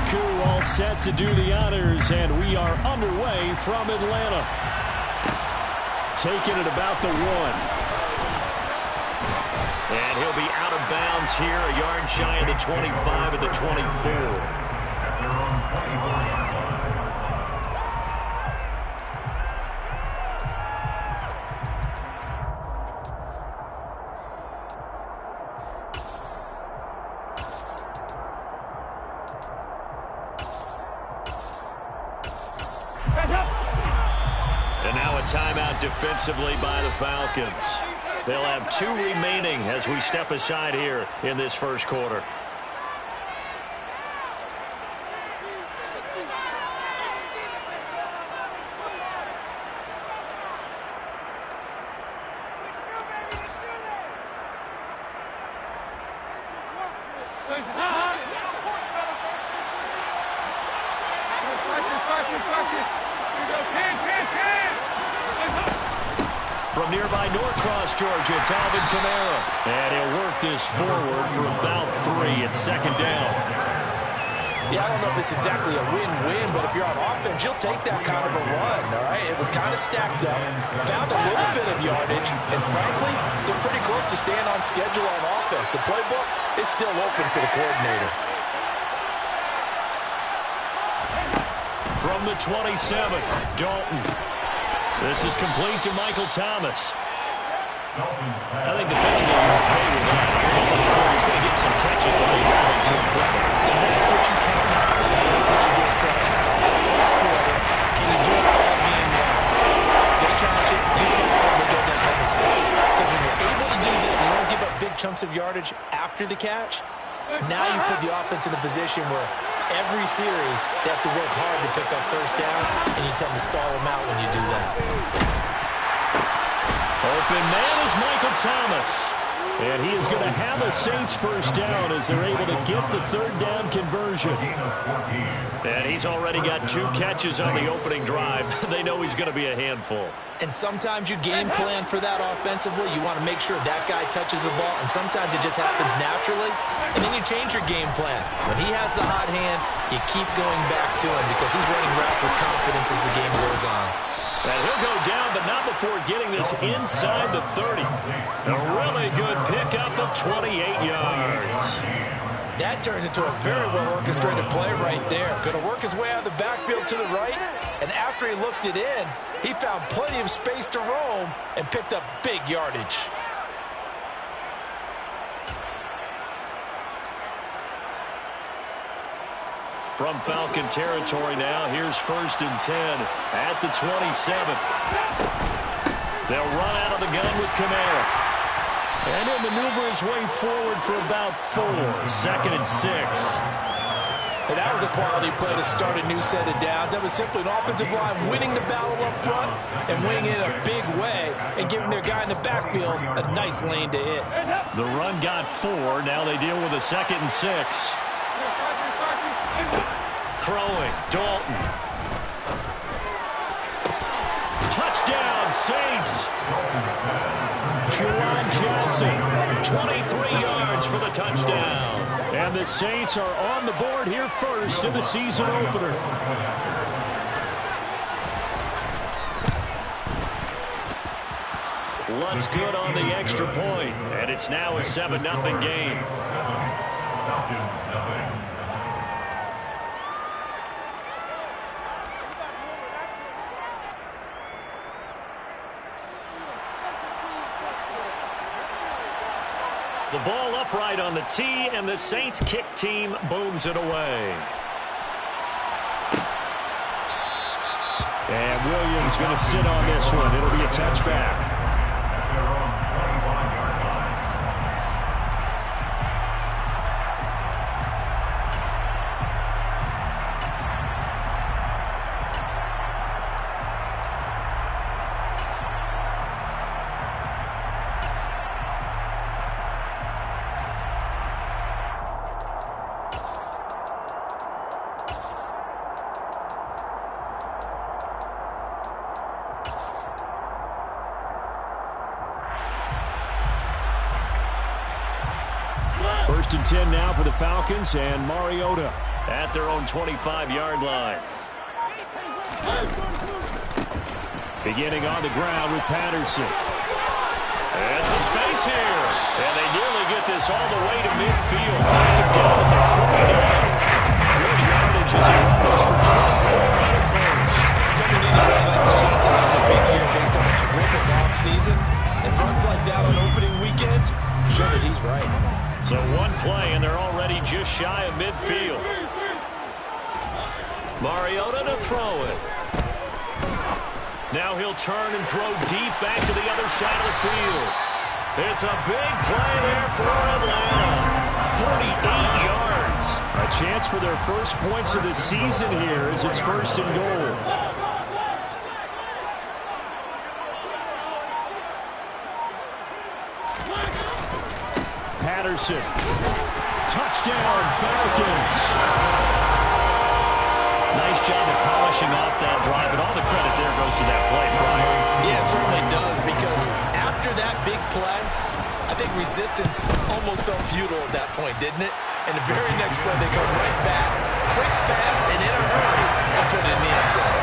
Koo all set to do the honors, and we are underway from Atlanta. Taking it about the 1. And he'll be out of bounds here, a yard shy of the 25 of the 24. And now a timeout defensively by the Falcons. They'll have 2 remaining as we step aside here in this first quarter. From nearby Norcross, Georgia, it's Alvin Kamara. And he'll work this forward for about 3 at second down. Yeah, I don't know if it's exactly a win-win, but if you're on offense, you'll take that kind of a run, all right? It was kind of stacked up, found a little bit of yardage, and frankly, they're pretty close to staying on schedule on offense. The playbook is still open for the coordinator. From the 27, Dalton. This is complete to Michael Thomas. I think defensively you're okay with that. In the first quarter, he's going to get some catches, but they got into him quickly. And that's what you count on. I like what you just said. First quarter, can you do it all game long? They count you, you tackle, they go down on the spot. Because when you're able to do that, you don't give up big chunks of yardage after the catch. Now you put the offense in a position where every series they have to work hard to pick up first downs, and you tend to stall them out when you do that. Open man is Michael Thomas. And he is going to have a Saints first down as they're able to get the third down conversion. And he's already got 2 catches on the opening drive. They know he's going to be a handful. And sometimes you game plan for that offensively. You want to make sure that guy touches the ball, and sometimes it just happens naturally. And then you change your game plan. When he has the hot hand, you keep going back to him because he's running routes with confidence as the game goes on. And he'll go down, but not before getting this inside the 30. A really good pickup of 28 yards. That turns into a very well-orchestrated play right there. Going to work his way out of the backfield to the right, and after he looked it in, he found plenty of space to roam and picked up big yardage. From Falcon territory now, here's 1st and 10 at the 27. They'll run out of the gun with Kamara. And he'll maneuver his way forward for about 4. 2nd and 6. And that was a quality play to start a new set of downs. That was simply an offensive line winning the battle up front and winning it in a big way and giving their guy in the backfield a nice lane to hit. The run got 4. Now they deal with a 2nd and 6. Throwing, Dalton. Touchdown, Saints. Juwan Johnson, 23 yards for the touchdown. And the Saints are on the board here first in the season opener. Luntz good on the extra point, and it's now a 7-0 game. The ball upright on the tee, and the Saints kick team booms it away. And Williams going to sit on this one. It'll be a touchback. First and 10 now for the Falcons, and Mariota at their own 25-yard line. Beginning on the ground with Patterson. And some space here. And they nearly get this all the way to midfield. Back down at the 49. Good yardage as he runs for 24 on the first. Coming in, he really likes his chance of having a big year based on a terrific offseason. And runs like that on opening weekend, show that he's right. So one play, and they're already just shy of midfield. Mariota to throw it. Now he'll turn and throw deep back to the other side of the field. It's a big play there for Atlanta. 48 yards. A chance for their first points of the season here as it's 1st and goal. Patterson. Touchdown, Falcons. Nice job of polishing off that drive, and all the credit there goes to that play, Pryor. Yeah, it certainly does, because after that big play, I think resistance almost felt futile at that point, didn't it? And the very next play, they come right back, quick, fast, and in a hurry, and put it in the end zone.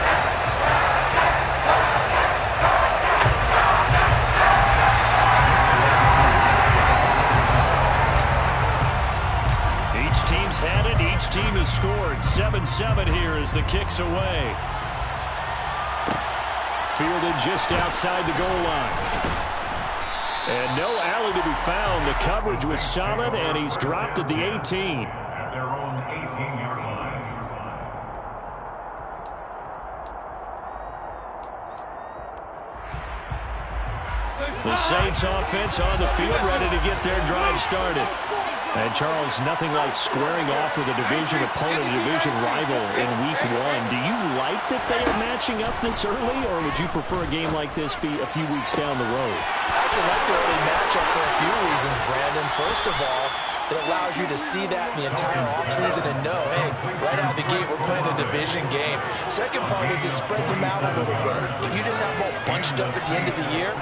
Each team's had it. Each team has scored. 7-7 here as the kick's away. Fielded just outside the goal line. And no alley to be found. The coverage was solid, and he's dropped at the 18. At their own 18-yard line. The Saints offense on the field, ready to get their drive started. And, Charles, nothing like squaring off with a division opponent, a division rival in Week 1. Do you like that they are matching up this early, or would you prefer a game like this be a few weeks down the road? I actually like the early matchup for a few reasons, Brandon. First of all, it allows you to see that in the entire offseason and know, hey, right out of the gate, we're playing a division game. Second part is it spreads them out a little bit. If you just have them all bunched up at the end of the year,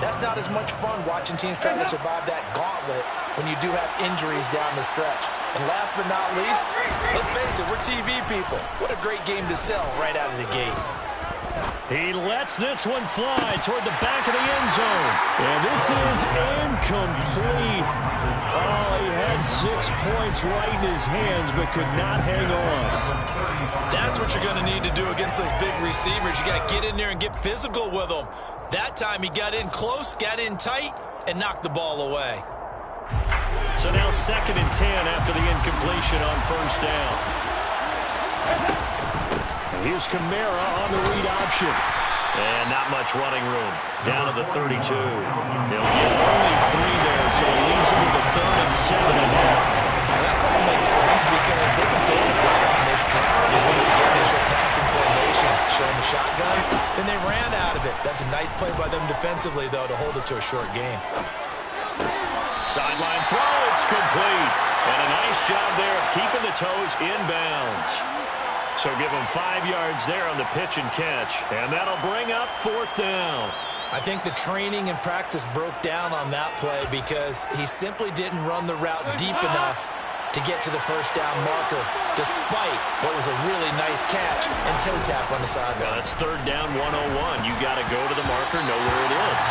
that's not as much fun watching teams trying to survive that gauntlet when you do have injuries down the stretch. And last but not least, let's face it, we're TV people. What a great game to sell right out of the gate. He lets this one fly toward the back of the end zone. And this is incomplete. Oh, he had 6 points right in his hands, but could not hang on. That's what you're going to need to do against those big receivers. You got to get in there and get physical with them. That time he got in close, got in tight, and knocked the ball away. So now 2nd and 10 after the incompletion on 1st down. Here's Kamara on the read option. And not much running room. Down to the 32. They'll get only 3 there, so it leaves them with a 3rd and 7 ahead. That call makes sense because they've been throwing it well on this drive. And once again, they show passing formation, showing the shotgun. Then they ran out of it. That's a nice play by them defensively, though, to hold it to a short game. Sideline throw, it's complete. And a nice job there of keeping the toes inbounds. So give him 5 yards there on the pitch and catch. And that'll bring up 4th down. I think the training and practice broke down on that play because he simply didn't run the route deep enough to get to the 1st down marker, despite what was a really nice catch and toe tap on the sideline. Now that's 3rd down 101. You got to go to the marker, know where it is.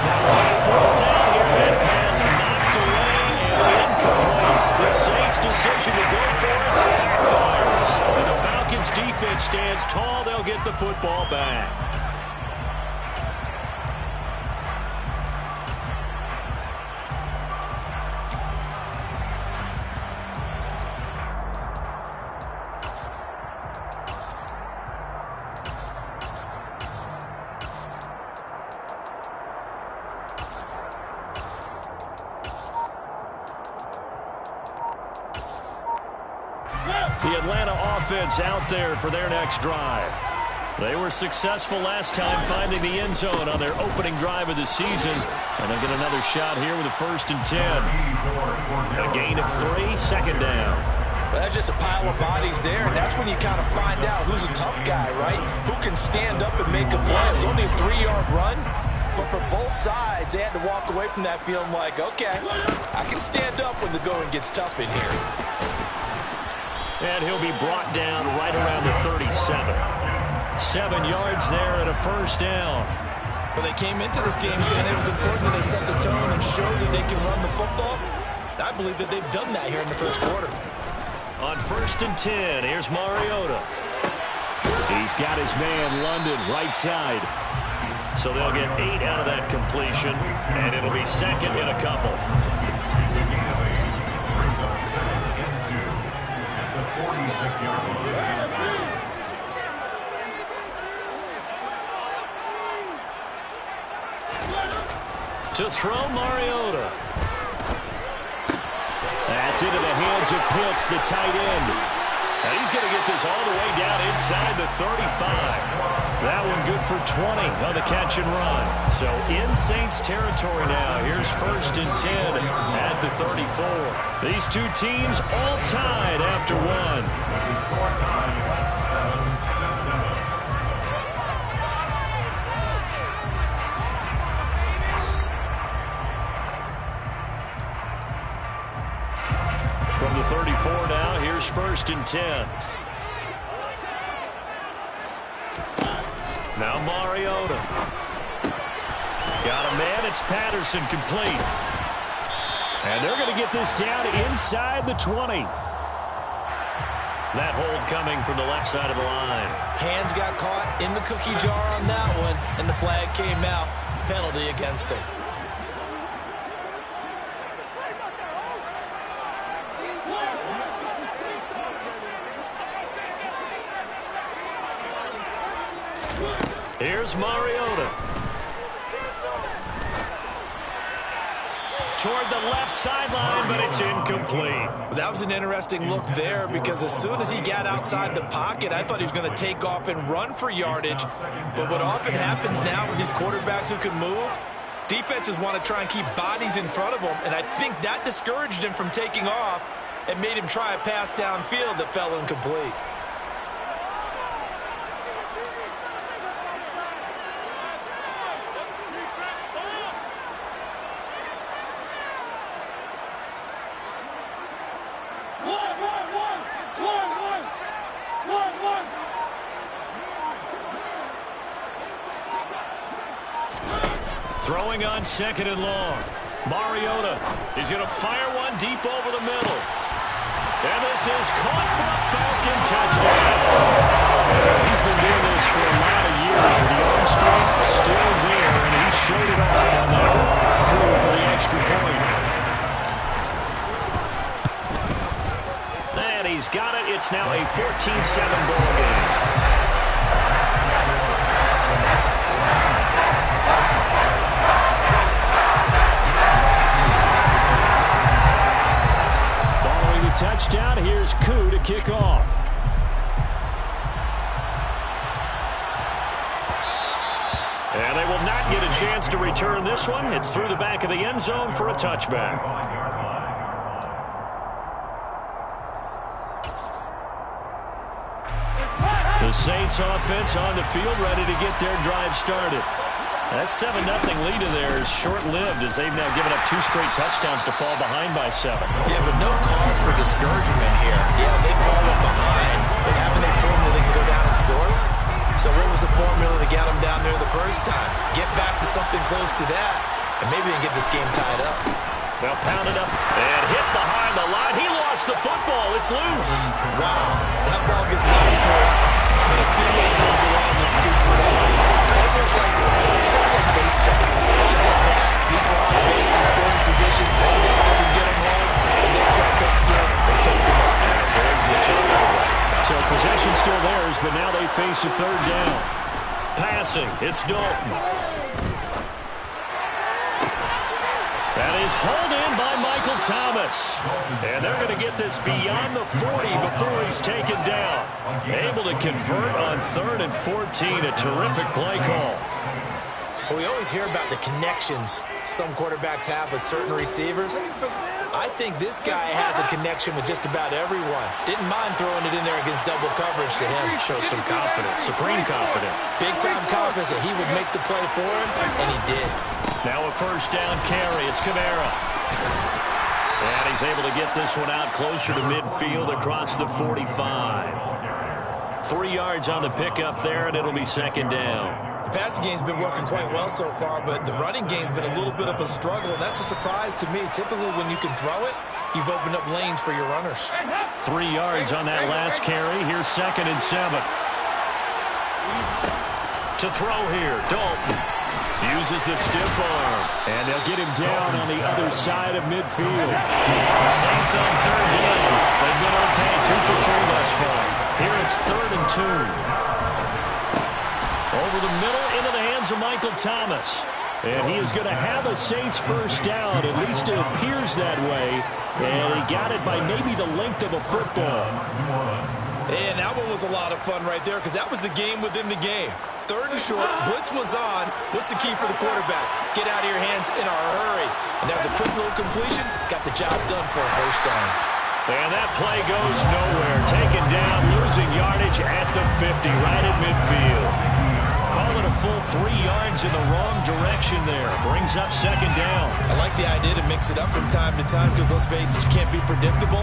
Now 4th down here, that pass knocked away and incomplete. The Saints' decision to go for it backfires. And the Falcons' defense stands tall. They'll get the football back. The Atlanta offense out there for their next drive. They were successful last time finding the end zone on their opening drive of the season. And they'll get another shot here with a 1st and 10. A gain of 3, 2nd down. Well, that's just a pile of bodies there, and that's when you kind of find out who's a tough guy, right? Who can stand up and make a play. It was only a 3-yard run, but for both sides, they had to walk away from that feeling like, okay, I can stand up when the going gets tough in here. And he'll be brought down right around the 37. 7 yards there and a first down. Well, they came into this game saying it was important that they set the tone and show that they can run the football. I believe that they've done that here in the first quarter. On 1st and 10, here's Mariota. He's got his man, London, right side. So they'll get 8 out of that completion, and it'll be second in a couple. Brings up 2nd and 2 at the 46-yard line. To throw, Mariota. That's into the hands of Pitts, the tight end. And he's going to get this all the way down inside the 35. That one good for 20 on the catch and run. So in Saints territory now. Here's 1st and 10 at the 34. These two teams all tied after one. From the 34 now, here's 1st and 10. Now Mariota. Got a man, it's Patterson, complete. And they're going to get this down inside the 20. That hold coming from the left side of the line. Hands got caught in the cookie jar on that one, and the flag came out. Penalty against him. Here's Mariota. Toward the left sideline, but it's incomplete. That was an interesting look there because as soon as he got outside the pocket, I thought he was going to take off and run for yardage. But what often happens now with these quarterbacks who can move, defenses want to try and keep bodies in front of them, and I think that discouraged him from taking off and made him try a pass downfield that fell incomplete. Throwing on 2nd and long. Mariota is going to fire one deep over the middle. And this is caught for a Falcon touchdown. He's been doing this for a lot of years. The arm strength still there, and he showed it off on that curve for the extra point. And he's got it. It's now a 14-7 ball game. Touchdown. Here's Koo to kick off. And they will not get a chance to return this one. It's through the back of the end zone for a touchback. The Saints offense on the field, ready to get their drive started. That 7-0 lead of theirs short-lived as they've now given up 2 straight touchdowns to fall behind by 7. Yeah, but no cause for discouragement here. Yeah, they've fallen behind, but haven't they proven that they can go down and score? So what was the formula that got them down there the first time? Get back to something close to that, and maybe they can get this game tied up. They'll pound it up and hit behind the line. He lost the football. It's loose. Wow, that ball gets knocked for it, but a teammate comes along and scoops it up. It's almost like baseball. Guys like that, people on base in scoring position, one guy doesn't get him home, the next guy comes through and picks him up. Avoids the turnover. So possession still theirs, but now they face a 3rd down. Passing, it's Dalton. That is hauled in by Michael Thomas. And they're going to get this beyond the 40 before he's taken down. Able to convert on 3rd and 14. A terrific play call. Well, we always hear about the connections some quarterbacks have with certain receivers. I think this guy has a connection with just about everyone. Didn't mind throwing it in there against double coverage to him. Showed some confidence, supreme confidence. Big-time confidence that he would make the play for him, and he did. Now a 1st down carry. It's Kamara. And he's able to get this one out closer to midfield across the 45. 3 yards on the pickup there, and it'll be second down. The passing game's been working quite well so far, but the running game's been a little bit of a struggle, and that's a surprise to me. Typically, when you can throw it, you've opened up lanes for your runners. 3 yards on that last carry. Here's 2nd and 7. To throw here, Dalton uses the stiff arm, and they'll get him down on the other side of midfield. The Saints on 3rd down. They've been okay, 2 for 3 thus far. Here it's 3rd and 2. Over the middle into the hands of Michael Thomas. And he is going to have a Saints first down. At least it appears that way. And he got it by maybe the length of a football. And that one was a lot of fun right there because that was the game within the game. 3rd and short, blitz was on. What's the key for the quarterback? Get out of your hands in a hurry. And that was a quick little completion. Got the job done for a first down. And that play goes nowhere. Taken down, losing yardage at the 50, right at midfield. Call it a full 3 yards in the wrong direction there. Brings up 2nd down. I like the idea to mix it up from time to time because, let's face it, you can't be predictable.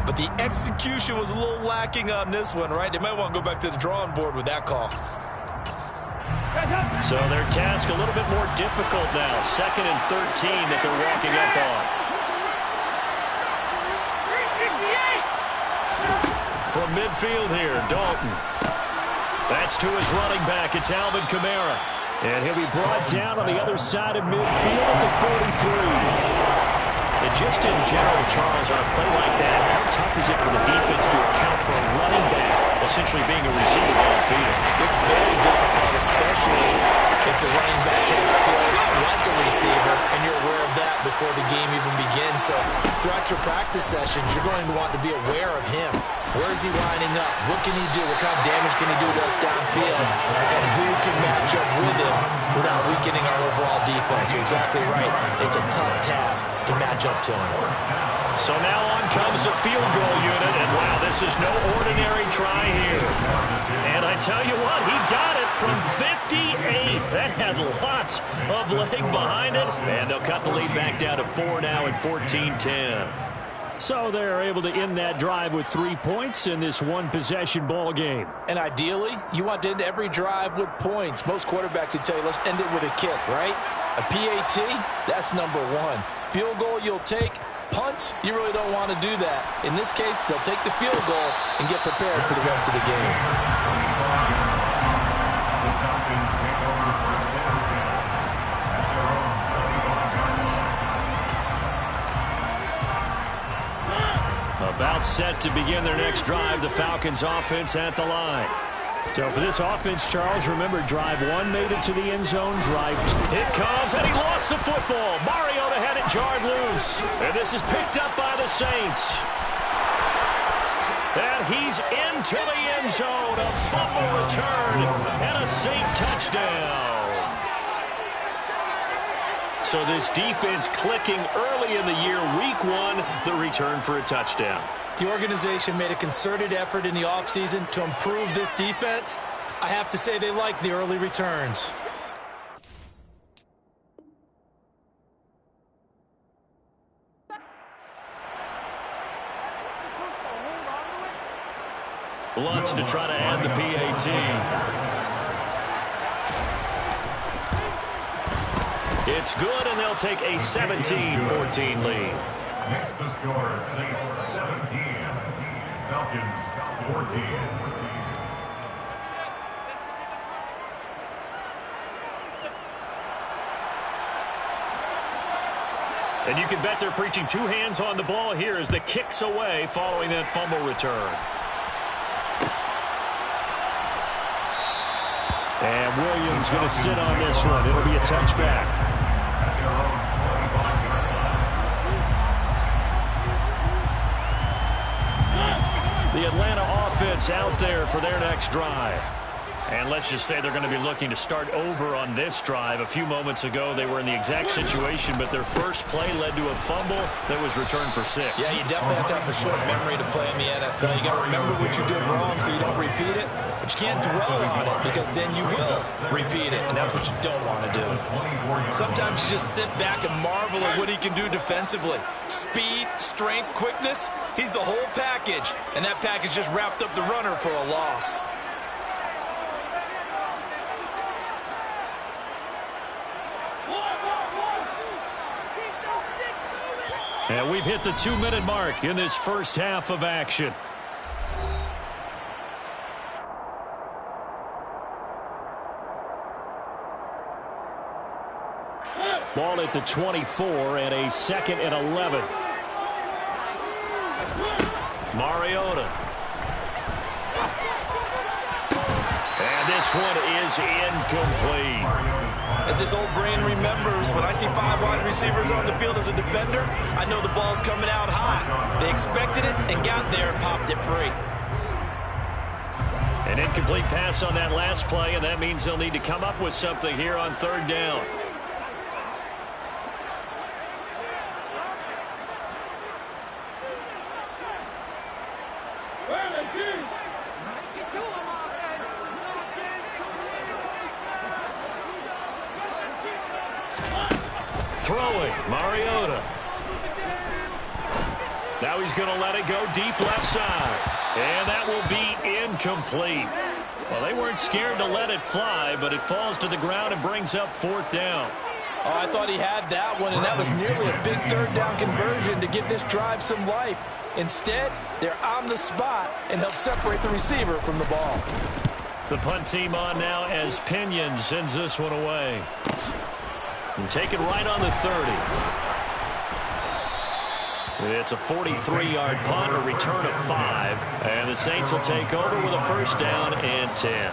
But the execution was a little lacking on this one, right? They might want to go back to the drawing board with that call. So their task a little bit more difficult now. 2nd and 13 that they're walking up on. From midfield here, Dalton. That's to his running back. It's Alvin Kamara. And he'll be brought down on the other side of midfield at the 43. And just in general, Charles, on a play like that, how tough is it for the defense to account for a running back essentially being a receiver downfield? It's very difficult, especially if the running back has skills like a receiver, and you're aware of that before the game even begins. So throughout your practice sessions, you're going to want to be aware of him. Where is he lining up? What can he do? What kind of damage can he do to us downfield? And who can match up with him without weakening our overall defense? You're exactly right. It's a tough task to match up to him. So now on comes the field goal unit, and wow, this is no ordinary try here. And I tell you what, he got it from 58. That had lots of leg behind it, and they'll cut the lead back down to 4 now at 14-10. So they're able to end that drive with 3 points in this one-possession ball game. And ideally, you want to end every drive with points. Most quarterbacks would tell you, let's end it with a kick, right? A PAT, that's number 1. Field goal you'll take. Punts, you really don't want to do that. In this case, they'll take the field goal and get prepared for the rest of the game. About set to begin their next drive, the Falcons offense at the line. So for this offense, Charles, remember, drive 1 made it to the end zone. Drive 2. It comes, and he lost the football. Mariota had it jarred loose. And this is picked up by the Saints. And he's into the end zone. A fumble return and a Saint touchdown. So this defense clicking early in the year, week 1, the return for a touchdown. The organization made a concerted effort in the offseason to improve this defense. I have to say they like the early returns. Lutz to try to add the PAT. It's good, and they'll take a 17-14 lead. Next the score, Saints 17, Falcons 14. And you can bet they're preaching 2 hands on the ball here as the kick's away following that fumble return. And Williams going to sit on this one. It'll be a touchback. The Atlanta offense out there for their next drive. And let's just say they're going to be looking to start over on this drive. A few moments ago, they were in the exact situation, but their first play led to a fumble that was returned for 6. Yeah, you definitely have to have the short memory to play in the NFL. You got to remember what you did wrong so you don't repeat it, but you can't dwell on it because then you will repeat it, and that's what you don't want to do. Sometimes you just sit back and marvel at what he can do defensively. Speed, strength, quickness, he's the whole package, and that package just wrapped up the runner for a loss. And we've hit the 2-minute mark in this first half of action. Ball at the 24 and a 2nd and 11. Mariota. And this one is incomplete. As this old brain remembers, when I see 5 wide receivers on the field as a defender, I know the ball's coming out high. They expected it and got there and popped it free. An incomplete pass on that last play, and that means they'll need to come up with something here on 3rd down. Throwing, Mariota. Now he's going to let it go deep left side. And that will be incomplete. Well, they weren't scared to let it fly, but it falls to the ground and brings up 4th down. Oh, I thought he had that one, and that was nearly a big 3rd down conversion to give this drive some life. Instead, they're on the spot and help separate the receiver from the ball. The punt team on now as Pinion sends this one away. And take it right on the 30. It's a 43-yard punt, a return of 5. And the Saints will take over with a 1st down and 10.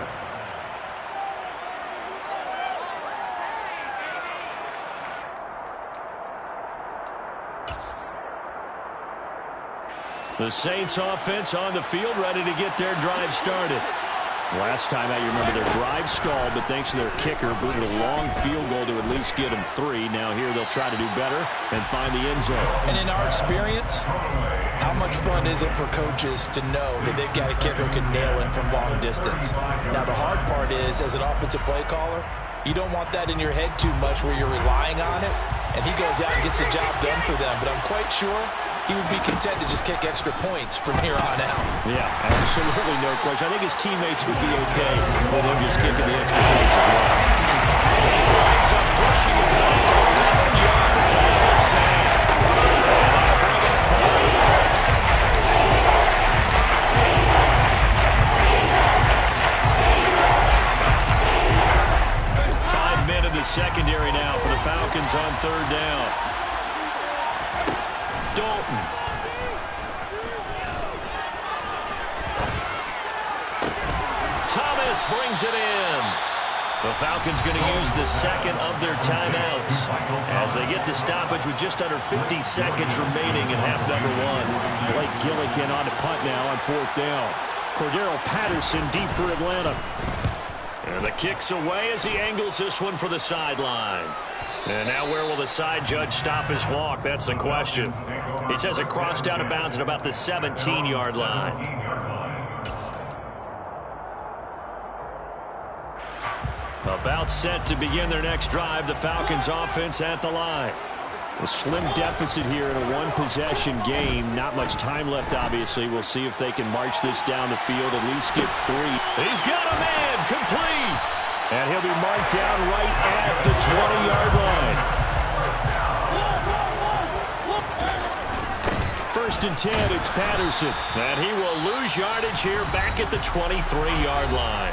The Saints offense on the field, ready to get their drive started. Last time out, you remember their drive stalled, but thanks to their kicker, booted a long field goal to at least get them 3. Now here they'll try to do better and find the end zone. And in our experience, how much fun is it for coaches to know that they've got a kicker who can nail it from long distance? Now the hard part is, as an offensive play caller, you don't want that in your head too much where you're relying on it, and he goes out and gets the job done for them. But I'm quite sure he would be content to just kick extra points from here on out. Yeah, absolutely no question. I think his teammates would be okay with him just kicking the extra points as well. He winds up pushing it back 11 yards on the save. In the secondary now for the Falcons on 3rd down. Dalton. Thomas brings it in. The Falcons going to use the 2nd of their timeouts as they get the stoppage with just under 50 seconds remaining in half number 1. Blake Gillikin on to punt now on 4th down. Cordero Patterson deep for Atlanta. And the kick's away as he angles this one for the sideline. And now where will the side judge stop his walk? That's the question. He says it crossed out of bounds at about the 17-yard line. About set to begin their next drive. The Falcons offense at the line. A slim deficit here in a 1-possession game. Not much time left, obviously. We'll see if they can march this down the field, at least get 3. He's got a man, complete. And he'll be marked down right at the 20-yard line. 1st and 10, it's Patterson. And he will lose yardage here back at the 23-yard line.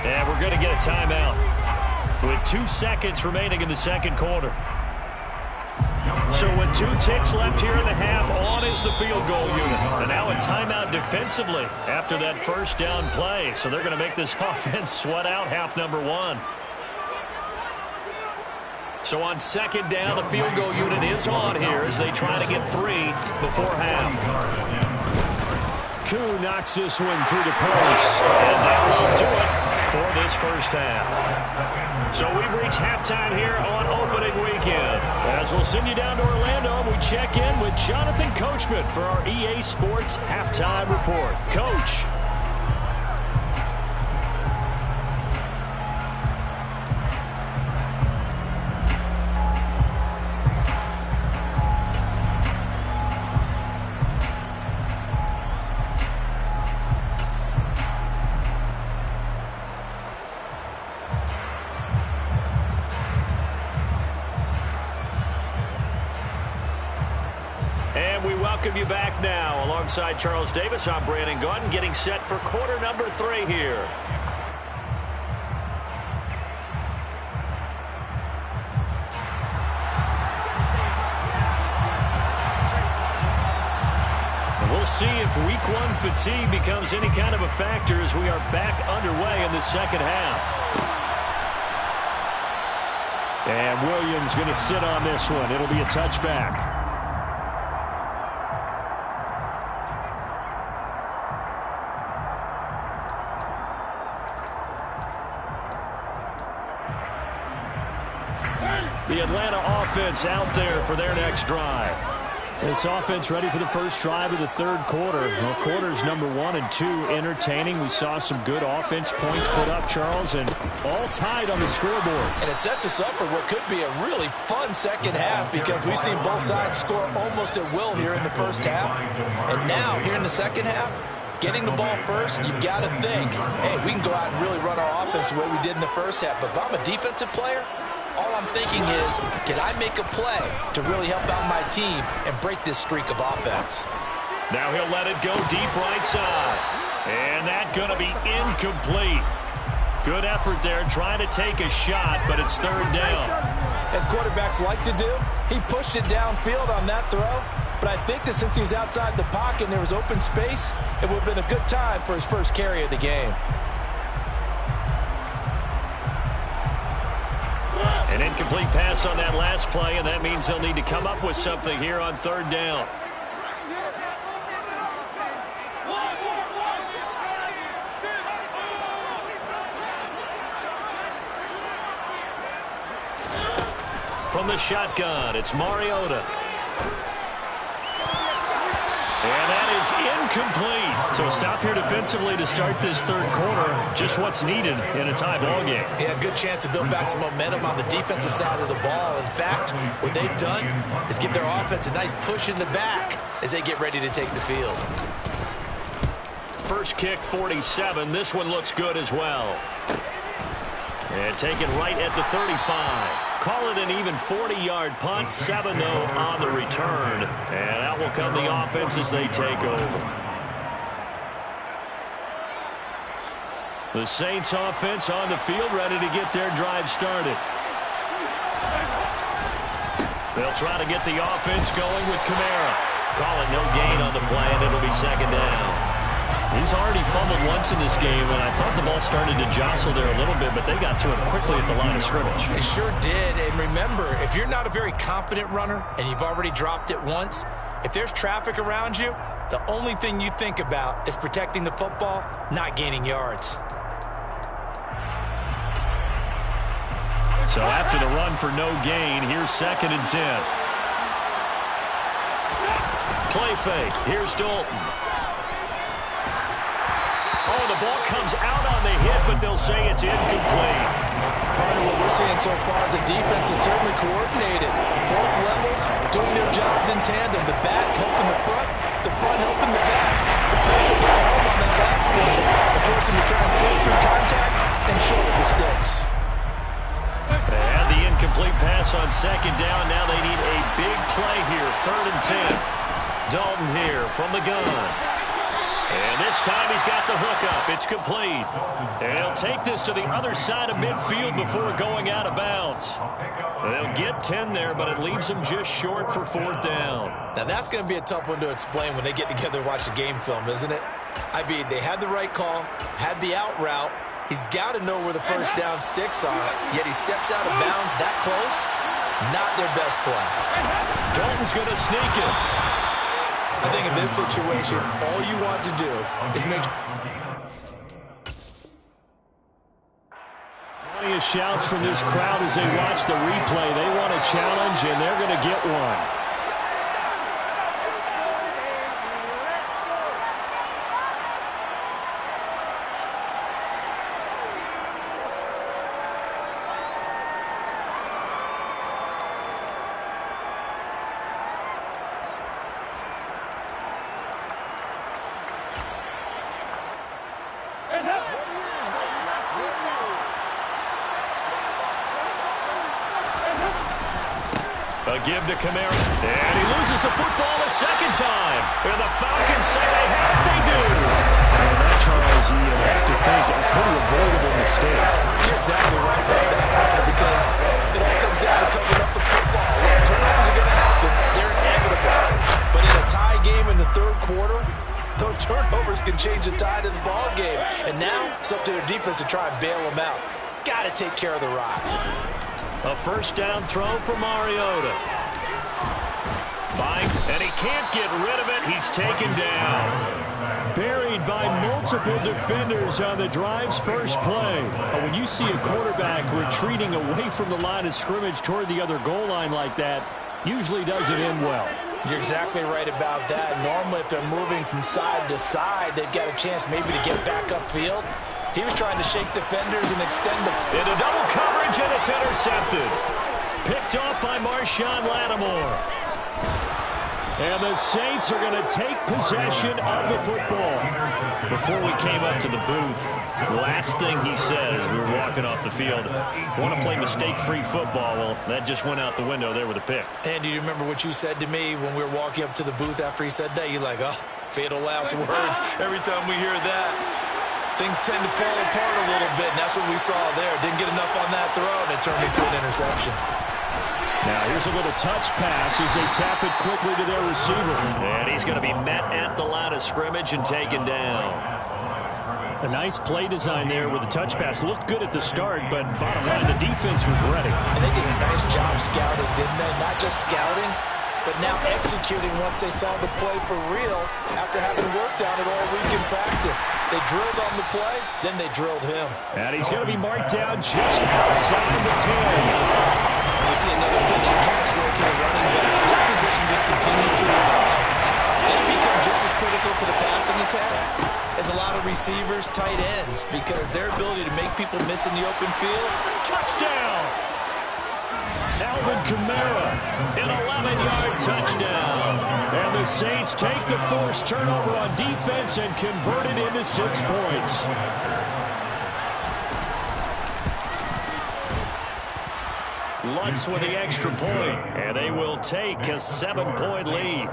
And we're going to get a timeout with 2 seconds remaining in the 2nd quarter. So with 2 ticks left here in the half, on is the field goal unit. And now a timeout defensively after that 1st down play. So they're going to make this offense sweat out half number 1. So on 2nd down, the field goal unit is on here as they try to get 3 before half. Koo knocks this one through the post. And that will do it for this first half. So we've reached halftime here on opening weekend. As we'll send you down to Orlando, we check in with Jonathan Coachman for our EA Sports Halftime Report. Coach. Welcome you back now. Alongside Charles Davis, I'm Brandon Gunn, getting set for quarter number 3 here. We'll see if week 1 fatigue becomes any kind of a factor as we are back underway in the second half. And Williams going to sit on this one. It'll be a touchback. The Atlanta offense out there for their next drive. This offense ready for the first drive of the third quarter. Well, quarters number 1 and 2 entertaining. We saw some good offense points put up, Charles, and all tied on the scoreboard. And it sets us up for what could be a really fun second half because we've seen both sides score almost at will here in the first half. And now, here in the second half, getting the ball first, you've got to think, hey, we can go out and really run our offense the way we did in the first half. But if I'm a defensive player, all I'm thinking is, can I make a play to really help out my team and break this streak of offense? Now he'll let it go deep right side. And that's going to be incomplete. Good effort there trying to take a shot, but it's third down. As quarterbacks like to do, he pushed it downfield on that throw. But I think that since he was outside the pocket and there was open space, it would have been a good time for his first carry of the game. An incomplete pass on that last play, and that means they'll need to come up with something here on third down. From the shotgun, it's Mariota. And that is incomplete. So stop here defensively to start this third quarter. Just what's needed in a tie ball game. Yeah, good chance to build back some momentum on the defensive side of the ball. In fact, what they've done is give their offense a nice push in the back as they get ready to take the field. First kick, 47. This one looks good as well. And taken right at the 35. Call it an even 40-yard punt. 7, though, on the return. And out will come the offense as they take over. The Saints offense on the field, ready to get their drive started. They'll try to get the offense going with Kamara. Call it no gain on the play, and it'll be second down. He's already fumbled once in this game, and I thought the ball started to jostle there a little bit, but they got to it quickly at the line of scrimmage. They sure did, and remember, if you're not a very confident runner and you've already dropped it once, if there's traffic around you, the only thing you think about is protecting the football, not gaining yards. So after the run for no gain, here's 2nd and 10. Play fake. Here's Dalton. Oh, the ball comes out on the hit, but they'll say it's incomplete. Part of what we're seeing so far is the defense is certainly coordinated. Both levels doing their jobs in tandem. The back helping the front helping the back. The pressure got home on that last play. The forcing to try and break through contact and short of the sticks. They had the incomplete pass on second down. Now they need a big play here. 3rd and 10. Dalton here from the gun. And this time he's got the hook up. It's complete. And he'll take this to the other side of midfield before going out of bounds. They'll get 10 there, but it leaves them just short for 4th down. Now that's going to be a tough one to explain when they get together and watch the game film, isn't it? I mean, they had the right call, had the out route. He's got to know where the first down sticks are, yet he steps out of bounds that close. Not their best play. Dalton's going to sneak it. I think in this situation, all you want to do is make Plenty of shouts from this crowd as they watch the replay. They want a challenge, and they're going to get one. A give to Kamara, and he loses the football a second time. And the Falcons say they have it, they do. And that, Charles, you have to think a pretty avoidable mistake. You're exactly right about that, partner, because it all comes down to covering up the football. Look, turnovers are going to happen. They're inevitable. But in a tie game in the third quarter, those turnovers can change the tide of the ball game. And now it's up to their defense to try and bail them out. Got to take care of the rock. A first down throw for Mariota. And he can't get rid of it. He's taken down. Buried by multiple defenders on the drive's first play. When you see a quarterback retreating away from the line of scrimmage toward the other goal line like that, usually doesn't end well. You're exactly right about that. Normally, if they're moving from side to side, they've got a chance maybe to get back upfield. He was trying to shake defenders and extend them. Into double coverage, and it's intercepted. Picked off by Marshawn Lattimore. And the Saints are going to take possession of the football. Before we came up to the booth, last thing he said as we were walking off the field, want to play mistake-free football. Well, that just went out the window there with a pick. And do you remember what you said to me when we were walking up to the booth after he said that? You're like, oh, fatal last words. Every time we hear that, things tend to fall apart a little bit, and that's what we saw there. Didn't get enough on that throw, and it turned into an interception. Now here's a little touch pass as they tap it quickly to their receiver. And he's going to be met at the line of scrimmage and taken down. A nice play design there with the touch pass. Looked good at the start, but bottom line, the defense was ready. And they did a nice job scouting, didn't they? Not just scouting, but now executing once they saw the play for real after having worked on it all week in practice. They drilled on the play, then they drilled him. And he's going to be marked down just outside the 10. We see another pitch and catch there to the running back. This position just continues to evolve. They become just as critical to the passing attack as a lot of receivers, tight ends, because their ability to make people miss in the open field. Touchdown! Alvin Kamara, an 11-yard touchdown. And the Saints take the forced turnover on defense and convert it into 6 points. Lutz with the extra point, and they will take a 7-point lead.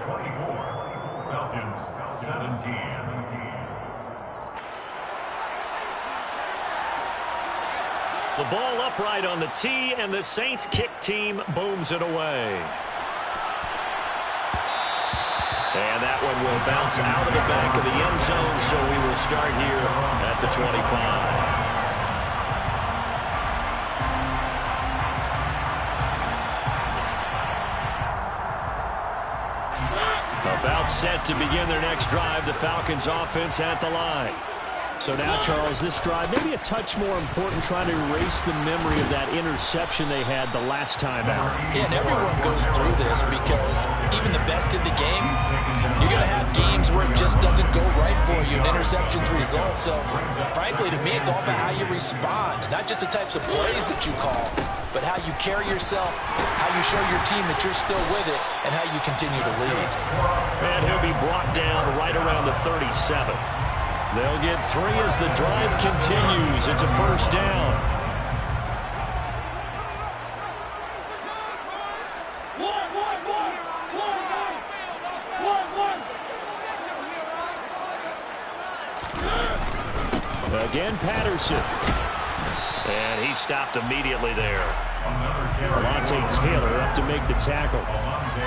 Falcons 17. The ball upright on the tee, and the Saints kick team booms it away. And that one will bounce out of the back of the end zone, so we will start here at the 25. About set to begin their next drive, the Falcons offense at the line. So now, Charles, this drive maybe a touch more important, trying to erase the memory of that interception they had the last time out. Yeah, and everyone goes through this because even the best in the game, you're going to have games where it just doesn't go right for you, and interceptions result. So, frankly, to me, it's all about how you respond, not just the types of plays that you call, but how you carry yourself, how you show your team that you're still with it, and how you continue to lead. And he'll be brought down right around the 37. They'll get 3 as the drive continues. It's a first down. Again, Patterson. And he stopped immediately there. Alontae Taylor up to make the tackle.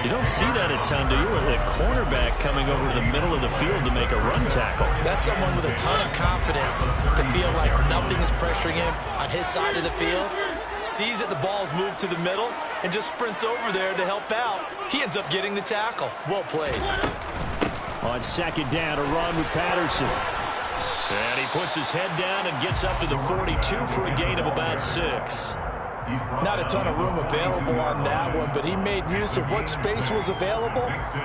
You don't see that a ton, do you? With a cornerback coming over to the middle of the field to make a run tackle. That's someone with a ton of confidence to feel like nothing is pressuring him on his side of the field. Sees that the ball's moved to the middle and just sprints over there to help out. He ends up getting the tackle. Well played. On second down, a run with Patterson. And he puts his head down and gets up to the 42 for a gain of about 6. Not a ton of room available on that one, but he made use of what space was available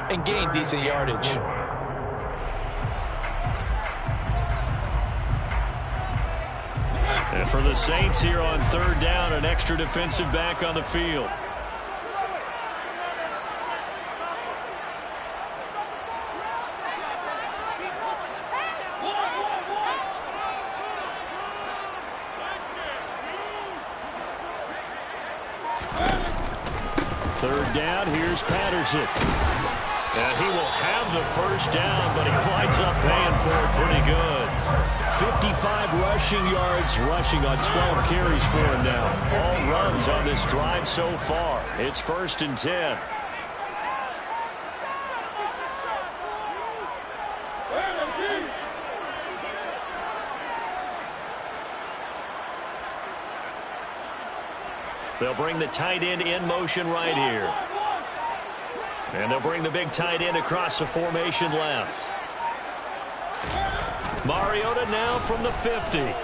and gained decent yardage. And for the Saints here on third down, an extra defensive back on the field. Third down, here's Patterson. And he will have the first down, but he winds up paying for it pretty good. 55 rushing yards, rushing on 12 carries for him now. All runs on this drive so far. It's 1st and 10. They'll bring the tight end in motion right here. And they'll bring the big tight end across the formation left. Mariota now from the 50. This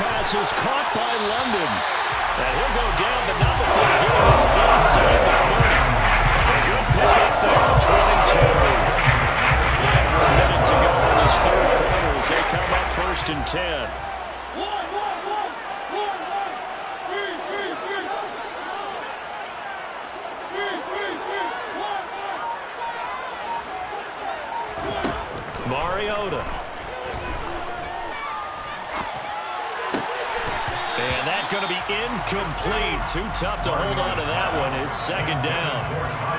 pass is caught by London. And he'll go down, but not before getting us inside the 30. A good pick up there, 22. And we're a minute to go in this third quarter as they come up 1st and 10. Mariota. And that's going to be incomplete. Too tough to hold on to that one. It's 2nd down.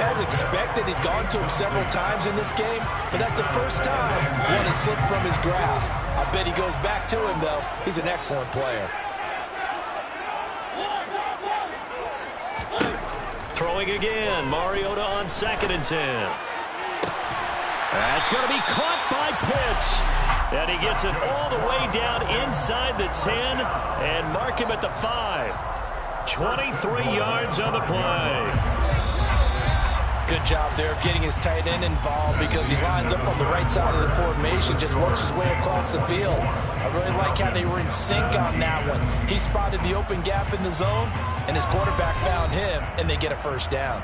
As expected, he's gone to him several times in this game, but that's the first time one has slipped from his grasp. I bet he goes back to him, though. He's an excellent player. Throwing again. Mariota on 2nd and 10. That's going to be caught by Pitts. And he gets it all the way down inside the 10 and mark him at the 5. 23 yards on the play. Good job there of getting his tight end involved because he lines up on the right side of the formation, just works his way across the field. I really like how they were in sync on that one. He spotted the open gap in the zone, and his quarterback found him, and they get a first down.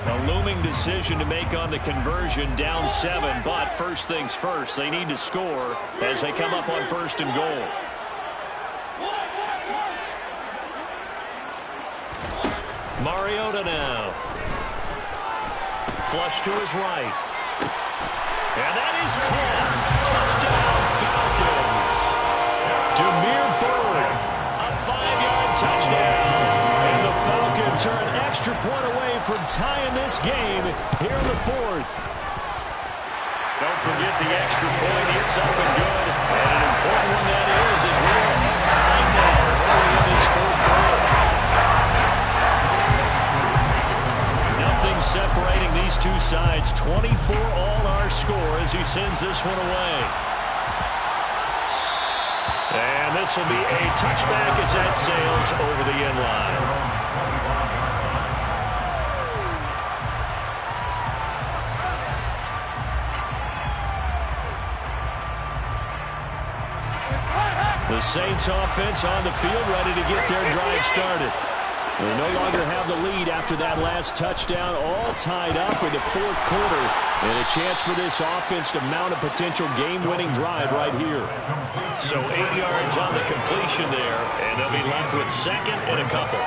A looming decision to make on the conversion, down 7, but first things first, they need to score as they come up on 1st and goal. Mariota now. Flush to his right. And that is caught. Touchdown, Falcons. Demir Bird, a 5-yard touchdown. And the Falcons are an extra point away from tying this game here in the 4th. Don't forget the extra point. It's up and good. And an important one that is as we're tied now early in this 4th quarter. Nothing separating these two sides. 24 all our score as he sends this one away. And this will be a touchback as that sails over the end line. The Saints offense on the field ready to get their drive started. They no longer have the lead after that last touchdown, all tied up in the 4th quarter. And a chance for this offense to mount a potential game-winning drive right here. So 8 yards on the completion there, and they'll be left with 2nd and a couple.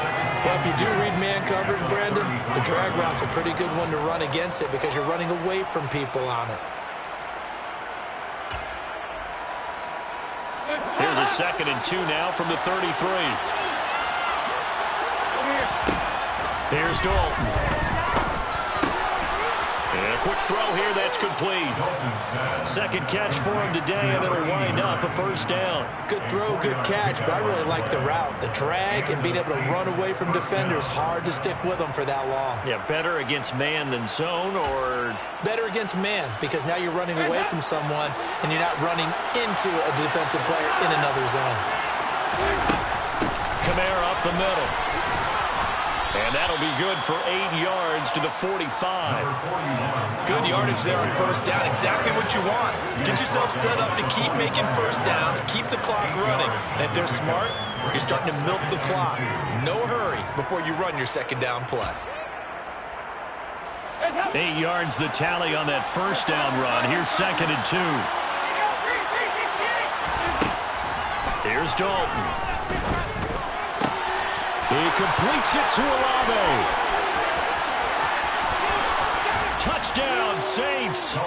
Well, if you do read man coverage, Brandon, the drag route's a pretty good one to run against it because you're running away from people on it. Here's a 2nd and 2 now from the 33. Here's Dalton. And a quick throw here, that's complete. 2nd catch for him today, and it'll wind up a first down. Good throw, good catch, but I really like the route. The drag and being able to run away from defenders, hard to stick with them for that long. Yeah, better against man than zone, or? Better against man, because now you're running away from someone, and you're not running into a defensive player in another zone. Kamara up the middle. And that'll be good for 8 yards to the 45. Good yardage there on first down. Exactly what you want. Get yourself set up to keep making first downs, keep the clock running. And if they're smart, you're starting to milk the clock. No hurry before you run your second down play. 8 yards the tally on that first down run. Here's 2nd and 2. Here's Dalton. He completes it to Olave. Touchdown, Saints.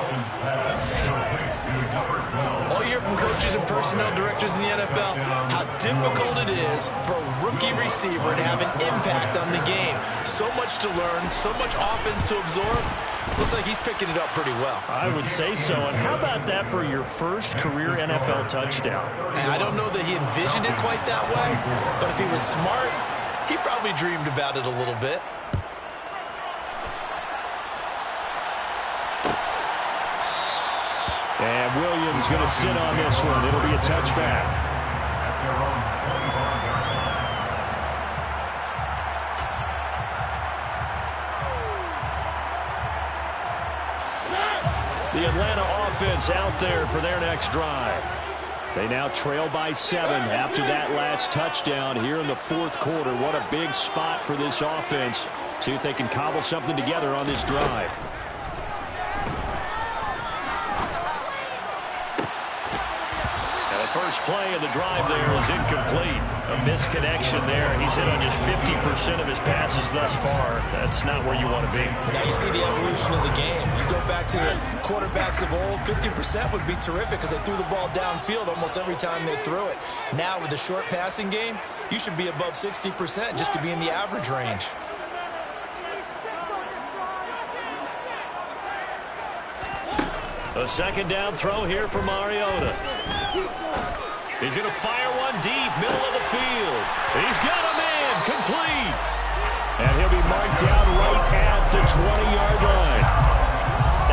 All you hear from coaches and personnel directors in the NFL, how difficult it is for a rookie receiver to have an impact on the game. So much to learn, so much offense to absorb. Looks like he's picking it up pretty well. I would say so. And how about that for your first career NFL touchdown? And I don't know that he envisioned it quite that way, but if he was smart, he probably dreamed about it a little bit. And Williams going to sit on this one. It'll be a touchback. The Atlanta offense out there for their next drive. They now trail by 7 after that last touchdown here in the 4th quarter. What a big spot for this offense. See if they can cobble something together on this drive. And the first play of the drive there is incomplete. A misconnection there. He's hit on just 50% of his passes thus far. That's not where you want to be. Now you see the evolution of the game. You go back to the quarterbacks of old, 50% would be terrific because they threw the ball downfield almost every time they threw it. Now with the short passing game, you should be above 60% just to be in the average range. A second down throw here for Mariota. He's going to fire one deep, middle of the field. He's got a man, complete. And he'll be marked down right at the 20-yard line.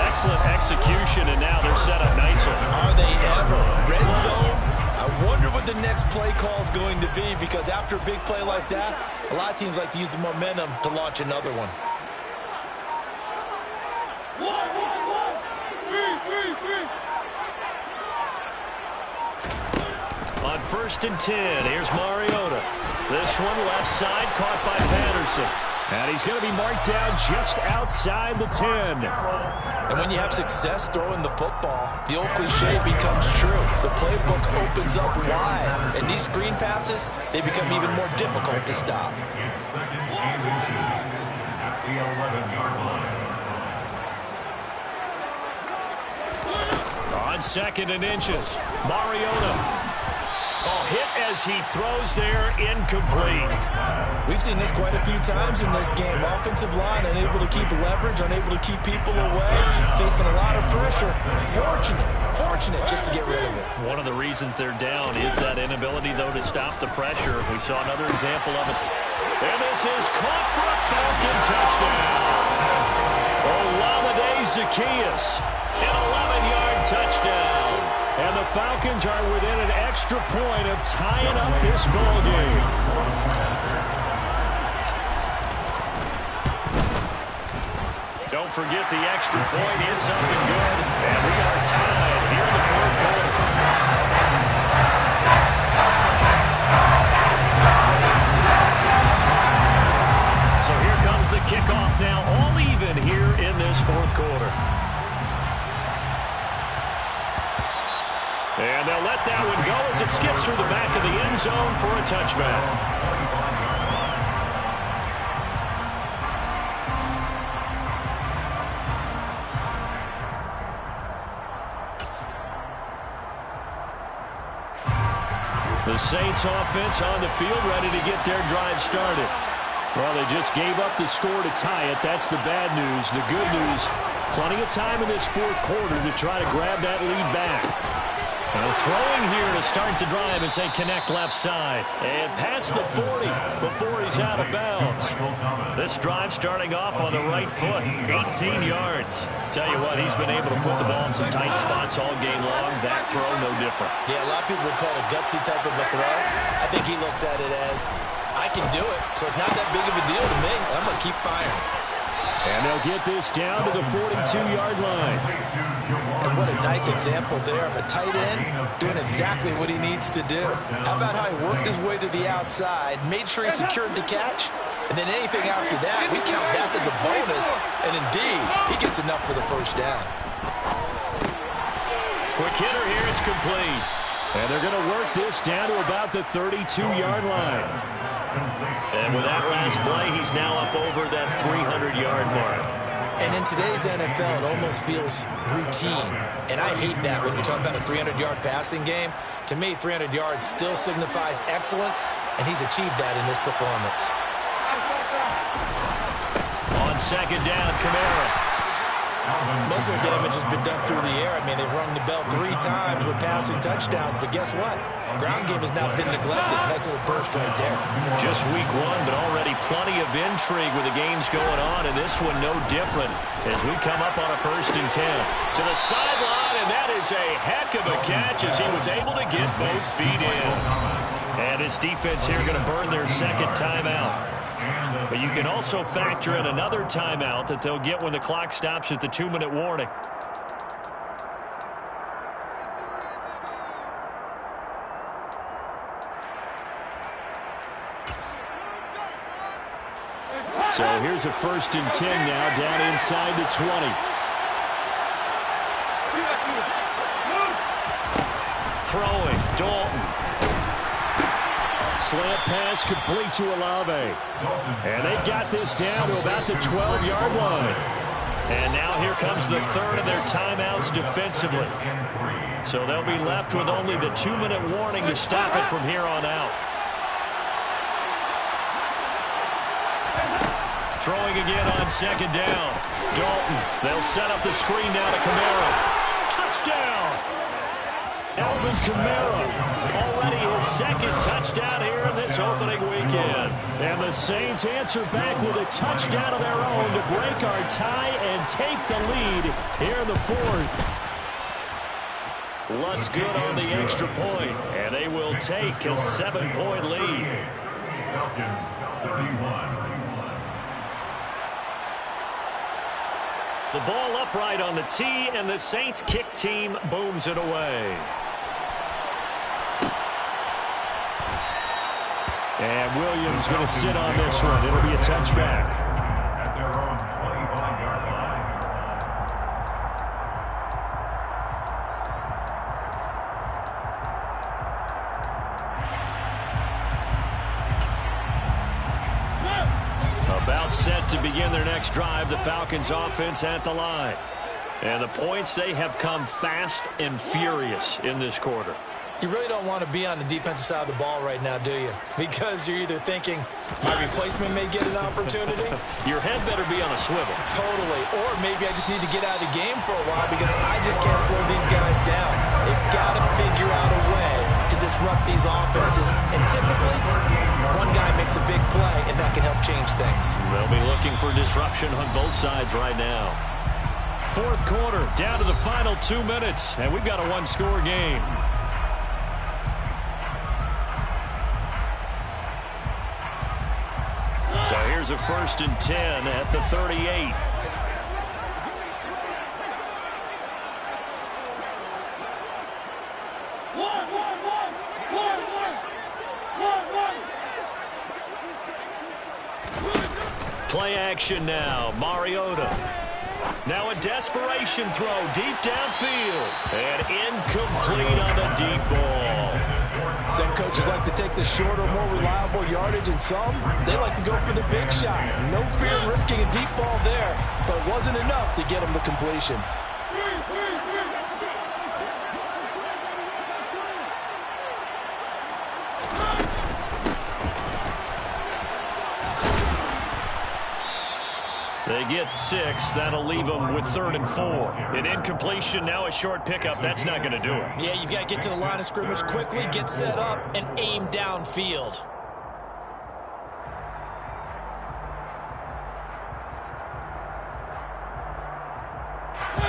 Excellent execution, and now they're set up nicely. Are they ever? Red zone? I wonder what the next play call is going to be, because after a big play like that, a lot of teams like to use the momentum to launch another one. On 1st and 10, here's Mariota. This one left side, caught by Patterson. And he's going to be marked down just outside the 10. And when you have success throwing the football, the old cliche becomes true. The playbook opens up wide. And these screen passes, they become even more difficult to stop. It's 2nd and inches at the 11-yard line. On 2nd and inches, Mariota. Oh, hit as he throws there, incomplete. We've seen this quite a few times in this game. Offensive line unable to keep leverage, unable to keep people away, facing a lot of pressure. Fortunate just to get rid of it. One of the reasons they're down is that inability, though, to stop the pressure. We saw another example of it. And this is caught for a Falcon touchdown. Olamide Zaccheaus, an 11-yard touchdown. And the Falcons are within an extra point of tying up this ball game. Don't forget the extra point. It's up and good. And we are tied here in the 4th quarter. So here comes the kickoff now, all even here in this 4th quarter. And they'll let that one go as it skips through the back of the end zone for a touchback. The Saints offense on the field ready to get their drive started. Well, they just gave up the score to tie it. That's the bad news. The good news, plenty of time in this 4th quarter to try to grab that lead back. And throwing here to start the drive as they connect left side. And past the 40 before he's out of bounds. This drive starting off on the right foot. 18 yards. Tell you what, he's been able to put the ball in some tight spots all game long. That throw, no different. Yeah, a lot of people would call it a gutsy type of a throw. I think he looks at it as, I can do it, so it's not that big of a deal to me. I'm going to keep firing. And they'll get this down to the 42-yard line. And what a nice example there of a tight end doing exactly what he needs to do. How about how he worked his way to the outside, made sure he secured the catch, and then anything after that, we count that as a bonus. And indeed, he gets enough for the first down. Quick hitter here, it's complete. And they're going to work this down to about the 32-yard line. And with that last play, he's now up over that 300-yard mark. And in today's NFL, it almost feels routine. And I hate that when you talk about a 300-yard passing game. To me, 300 yards still signifies excellence, and he's achieved that in this performance. On second down, Kamara. Most of their damage has been done through the air. I mean, they've rung the bell 3 times with passing touchdowns, but guess what? Ground game has not been neglected. Nice little burst right there. Just week 1, but already plenty of intrigue with the games going on, and this one no different as we come up on a 1st and 10. To the sideline, and that is a heck of a catch as he was able to get both feet in. And his defense here going to burn their second timeout. But you can also factor in another timeout that they'll get when the clock stops at the 2-minute warning. So here's a 1st and 10 now down inside the 20. Throwing, Dalton. Slant pass complete to Olave. And they've got this down to about the 12-yard line. And now here comes the 3rd of their timeouts defensively. So they'll be left with only the 2-minute warning to stop it from here on out. Throwing again on second down. Dalton. They'll set up the screen now to Kamara. Touchdown! Alvin Kamara, already his 2nd touchdown here in this opening weekend. And the Saints answer back with a touchdown of their own to break our tie and take the lead here in the 4th. Lutz good on the extra point, and they will take a 7-point lead. Falcons, 31. The ball upright on the tee, and the Saints kick team booms it away. And Williams going to sit on this one. It'll be a touchback. At their own 25-yard line. About set to begin their next drive, the Falcons offense at the line. And the points, they have come fast and furious in this quarter. You really don't want to be on the defensive side of the ball right now, do you? Because you're either thinking, my replacement may get an opportunity. Your head better be on a swivel. Totally. Or maybe I just need to get out of the game for a while because I just can't slow these guys down. They've got to figure out a way to disrupt these offenses. And typically, one guy makes a big play, and that can help change things. They'll be looking for disruption on both sides right now. 4th quarter, down to the final 2 minutes, and we've got a 1-score game. So here's a 1st and 10 at the 38. Play action now. Mariota. Now a desperation throw deep downfield. And incomplete on the deep ball. Some coaches like to take the shorter, more reliable yardage, and some, they like to go for the big shot. No fear in risking a deep ball there, but it wasn't enough to get them to completion. They get 6. That'll leave them with 3rd and 4. An incompletion, now a short pickup. That's not going to do it. Yeah, you've got to get to the line of scrimmage quickly, get set up, and aim downfield.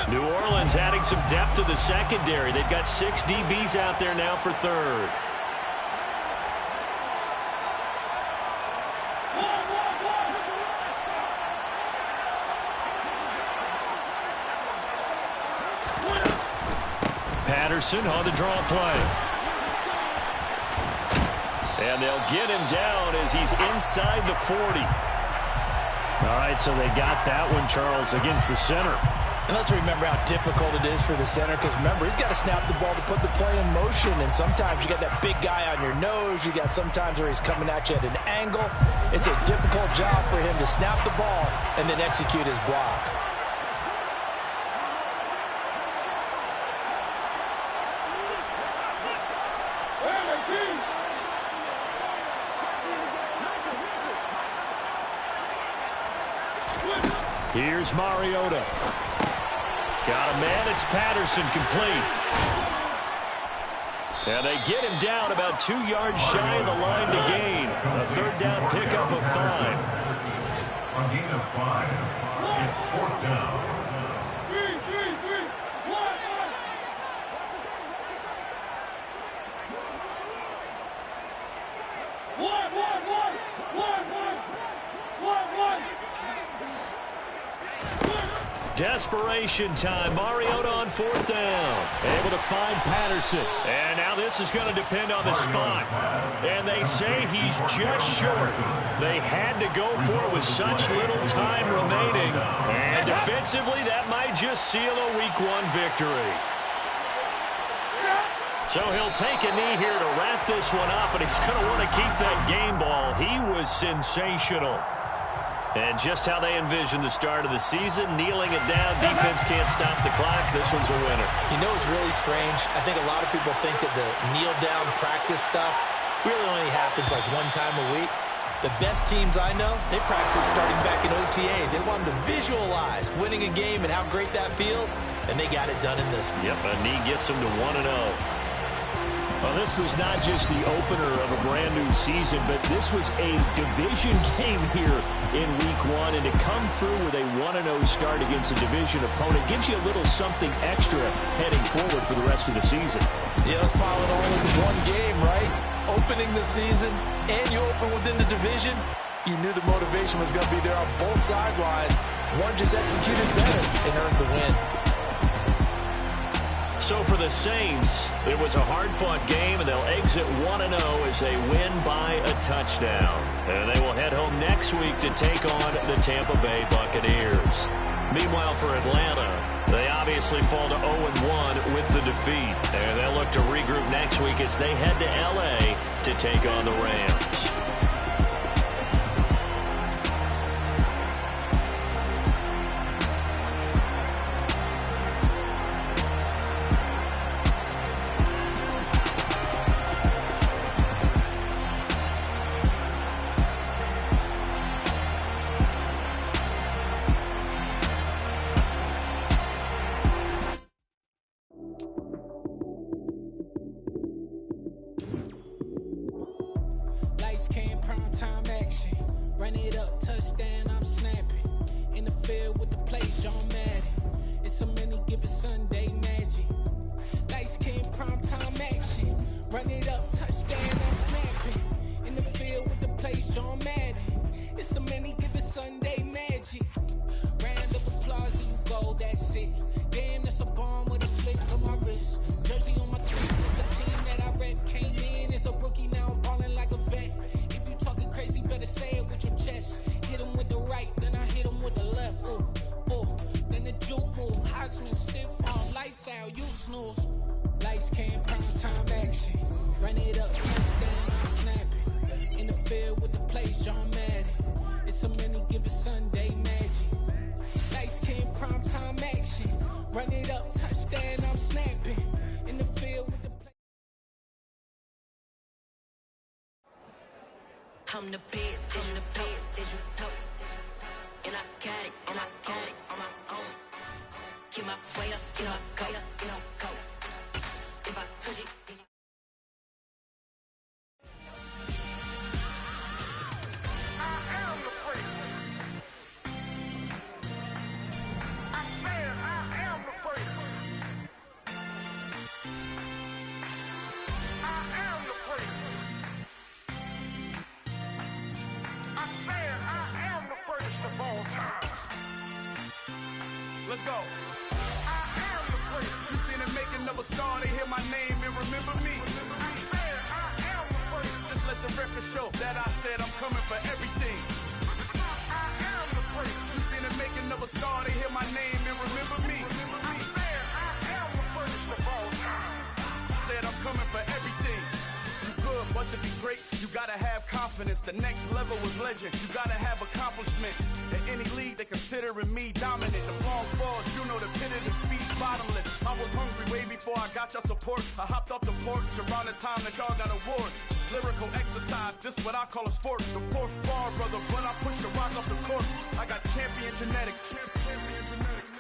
New Orleans adding some depth to the secondary. They've got 6 DBs out there now for 3rd. Patterson on the draw play. And they'll get him down as he's inside the 40. All right, so they got that one, Charles, against the center. And let's remember how difficult it is for the center, because remember, he's got to snap the ball to put the play in motion, and sometimes you got that big guy on your nose. You got sometimes where he's coming at you at an angle. It's a difficult job for him to snap the ball and then execute his block. Here's Mariota. Got a man. It's Patterson, complete. And they get him down about 2 yards shy of the line to gain. A third down pickup of 5. A gain of 5. It's fourth down. Desperation time. Mariota on fourth down. Able to find Patterson. And now this is going to depend on the spot. And they say he's just short. They had to go for it with such little time remaining. And defensively, that might just seal a Week 1 victory. So he'll take a knee here to wrap this one up, and he's going to want to keep that game ball. He was sensational. And just how they envisioned the start of the season, kneeling it down, defense can't stop the clock. This one's a winner. You know, it's really strange. I think a lot of people think that the kneel-down practice stuff really only happens like one time a week. The best teams I know, they practice starting back in OTAs. They want them to visualize winning a game and how great that feels, and they got it done in this one. Yep, a knee gets them to 1-0. Well, this was not just the opener of a brand-new season, but this was a division game here in Week 1, and to come through with a 1-0 start against a division opponent gives you a little something extra heading forward for the rest of the season. Yeah, let's follow it only with one game, right? Opening the season, and you open within the division. You knew the motivation was going to be there on both sidelines. One just executed better and earned the win. So for the Saints, it was a hard-fought game, and they'll exit 1-0 as they win by a touchdown. And they will head home next week to take on the Tampa Bay Buccaneers. Meanwhile, for Atlanta, they obviously fall to 0-1 with the defeat. And they'll look to regroup next week as they head to L.A. to take on the Rams. I'm the best, I'm the best, as you know. And I got it, and I got it on my own. Keep my weight up, you know I go, you know I go. If I touch it, then you... I am the freak. I said I am the freak. I am the freak. Let's go. I am the afraid. You seen the making of a star, they hear my name and remember me. I swear I am afraid. Just let the record show that I said I'm coming for everything. I am afraid. You seen the making of a star, they hear my name and remember me. I swear I am afraid of all time. Said I'm coming for everything. You good, but to be great, you gotta have confidence. The next level is legend. You gotta have accomplishments. In any league, they considering me dominant. The long falls, you know the pit of defeat, bottomless. I was hungry way before I got your support. I hopped off the porch around the time that y'all got awards. Lyrical exercise, this what I call a sport. The fourth bar, brother, when I push the rock off the court. I got champion genetics. Champion genetics.